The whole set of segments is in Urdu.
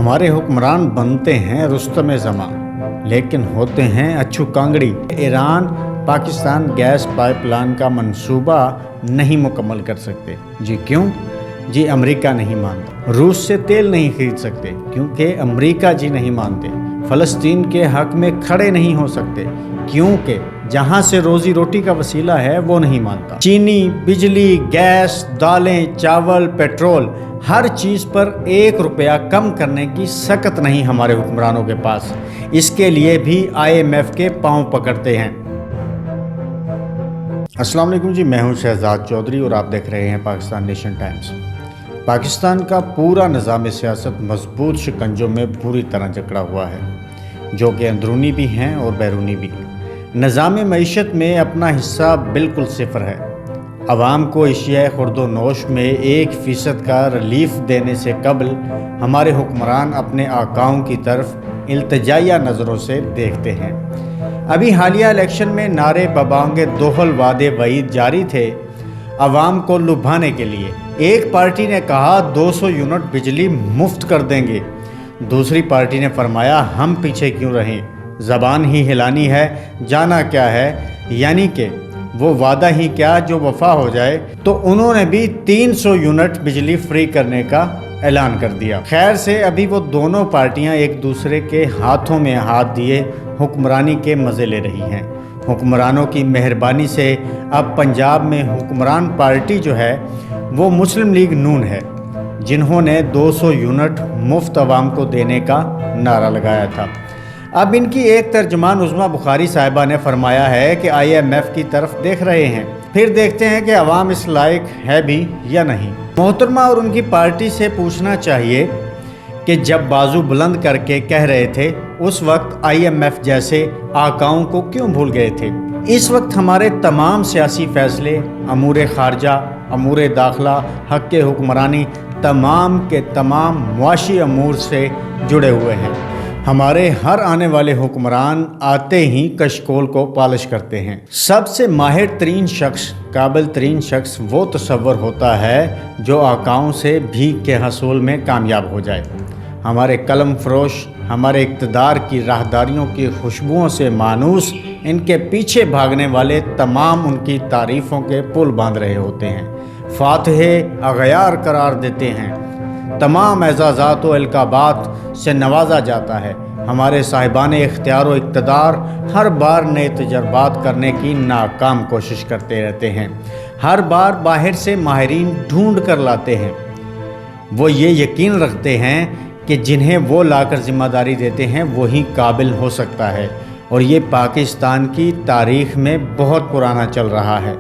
ہمارے حکمران بنتے ہیں رستم زماں لیکن ہوتے ہیں اچھو کانگڑی۔ Iran Pakistan gas pipeline کا منصوبہ نہیں مکمل کر سکتے۔ جی کیوں؟ جی امریکہ نہیں مانتا۔ روس سے تیل نہیں خرید سکتے کیونکہ امریکہ جی نہیں مانتے۔ فلسطین کے حق میں کھڑے نہیں ہو سکتے کیونکہ جہاں سے روزی روٹی کا وسیلہ ہے وہ نہیں مانتا۔ چینی، بجلی، گیس، دالیں، چاول، پیٹرول، ہر چیز پر 1 روپیہ کم کرنے کی سکت نہیں ہمارے حکمرانوں کے پاس۔ اس کے لیے بھی IMF کے پاؤں پکڑتے ہیں۔ السلام علیکم جی، میں ہوں شہزاد چودھری اور آپ دیکھ رہے ہیں پاکستان نیشن ٹائمز۔ پاکستان کا پورا نظام سیاست مضبوط شکنجوں میں پوری طرح جکڑا ہوا ہے، جو کہ اندرونی بھی ہیں اور بیرونی بھی۔ نظام معیشت میں اپنا حصہ بالکل صفر ہے۔ عوام کو اشیاء خورد و نوش میں 1% کا ریلیف دینے سے قبل ہمارے حکمران اپنے آقاؤں کی طرف التجائیہ نظروں سے دیکھتے ہیں۔ ابھی حالیہ الیکشن میں نعرے ببانگ دوہل وعدے وعید جاری تھے عوام کو لبھانے کے لیے۔ ایک پارٹی نے کہا 200 یونٹ بجلی مفت کر دیں گے، دوسری پارٹی نے فرمایا ہم پیچھے کیوں رہیں، زبان ہی ہلانی ہے، جانا کیا ہے، یعنی کہ وہ وعدہ ہی کیا جو وفا ہو جائے۔ تو انہوں نے بھی 300 یونٹ بجلی فری کرنے کا اعلان کر دیا۔ خیر سے ابھی وہ دونوں پارٹیاں ایک دوسرے کے ہاتھوں میں ہاتھ دیے حکمرانی کے مزے لے رہی ہیں۔ حکمرانوں کی مہربانی سے اب پنجاب میں حکمران پارٹی جو ہے وہ مسلم لیگ نون ہے، جنہوں نے 200 یونٹ مفت عوام کو دینے کا نعرہ لگایا تھا۔ اب ان کی ایک ترجمان عظمیٰ بخاری صاحبہ نے فرمایا ہے کہ IMF کی طرف دیکھ رہے ہیں، پھر دیکھتے ہیں کہ عوام اس لائق ہے بھی یا نہیں۔ محترمہ اور ان کی پارٹی سے پوچھنا چاہیے کہ جب بازو بلند کر کے کہہ رہے تھے اس وقت IMF جیسے آقاؤں کو کیوں بھول گئے تھے؟ اس وقت ہمارے تمام سیاسی فیصلے، امور خارجہ، امور داخلہ، حق حکمرانی، تمام کے تمام معاشی امور سے جڑے ہوئے ہیں۔ ہمارے ہر آنے والے حکمران آتے ہی کشکول کو پالش کرتے ہیں۔ سب سے ماہر ترین شخص، قابل ترین شخص وہ تصور ہوتا ہے جو آقاؤں سے بھیک کے حصول میں کامیاب ہو جائے۔ ہمارے قلم فروش ہمارے اقتدار کی راہداریوں کی خوشبوؤں سے مانوس ان کے پیچھے بھاگنے والے تمام ان کی تعریفوں کے پل باندھ رہے ہوتے ہیں، فاتح اغیار قرار دیتے ہیں، تمام اعزازات و القابات سے نوازا جاتا ہے۔ ہمارے صاحبان اختیار و اقتدار ہر بار نئے تجربات کرنے کی ناکام کوشش کرتے رہتے ہیں، ہر بار باہر سے ماہرین ڈھونڈ کر لاتے ہیں۔ وہ یہ یقین رکھتے ہیں کہ جنہیں وہ لا کر ذمہ داری دیتے ہیں وہی قابل ہو سکتا ہے، اور یہ پاکستان کی تاریخ میں بہت پرانا چل رہا ہے۔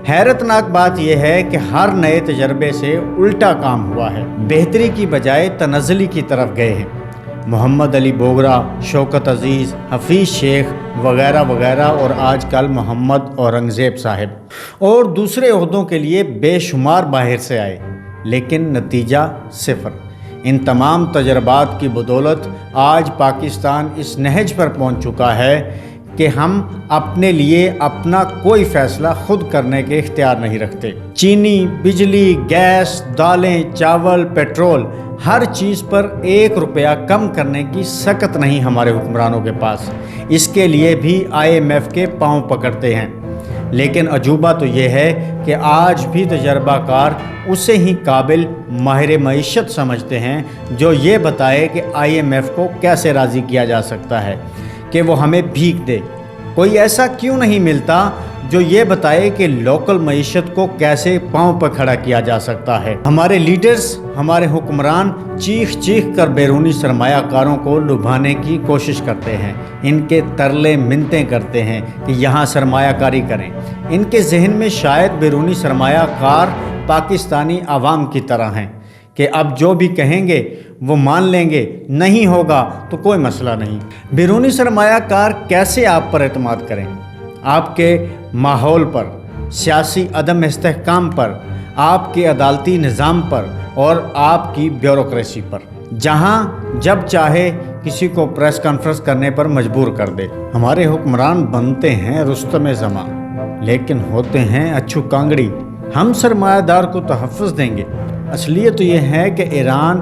حیرت ناک بات یہ ہے کہ ہر نئے تجربے سے الٹا کام ہوا ہے، بہتری کی بجائے تنزلی کی طرف گئے ہیں۔ محمد علی بوگرا، شوکت عزیز، حفیظ شیخ وغیرہ وغیرہ، اور آج کل محمد اورنگزیب صاحب اور دوسرے عہدوں کے لیے بے شمار باہر سے آئے، لیکن نتیجہ صفر۔ ان تمام تجربات کی بدولت آج پاکستان اس نہج پر پہنچ چکا ہے کہ ہم اپنے لیے اپنا کوئی فیصلہ خود کرنے کے اختیار نہیں رکھتے۔ چینی، بجلی، گیس، دالیں، چاول، پیٹرول، ہر چیز پر 1 روپیہ کم کرنے کی سکت نہیں ہمارے حکمرانوں کے پاس۔ اس کے لیے بھی IMF کے پاؤں پکڑتے ہیں۔ لیکن عجوبہ تو یہ ہے کہ آج بھی تجربہ کار اسے ہی قابل ماہر معیشت سمجھتے ہیں جو یہ بتائے کہ IMF کو کیسے راضی کیا جا سکتا ہے کہ وہ ہمیں بھیک دے۔ کوئی ایسا کیوں نہیں ملتا جو یہ بتائے کہ لوکل معیشت کو کیسے پاؤں پر کھڑا کیا جا سکتا ہے۔ ہمارے لیڈرز، ہمارے حکمران چیخ چیخ کر بیرونی سرمایہ کاروں کو لبھانے کی کوشش کرتے ہیں، ان کے ترلے منتیں کرتے ہیں کہ یہاں سرمایہ کاری کریں۔ ان کے ذہن میں شاید بیرونی سرمایہ کار پاکستانی عوام کی طرح ہیں کہ اب جو بھی کہیں گے وہ مان لیں گے، نہیں ہوگا تو کوئی مسئلہ نہیں۔ بیرونی سرمایہ کار کیسے آپ پر اعتماد کریں؟ آپ کے ماحول پر، سیاسی عدم استحکام پر، آپ کے عدالتی نظام پر اور آپ کی بیوروکریسی پر، جہاں جب چاہے کسی کو پریس کانفرنس کرنے پر مجبور کر دے۔ ہمارے حکمران بنتے ہیں رستم زماں لیکن ہوتے ہیں اچھو کانگڑی۔ ہم سرمایہ دار کو تحفظ دیں گے۔ اصلیت تو یہ ہے کہ ایران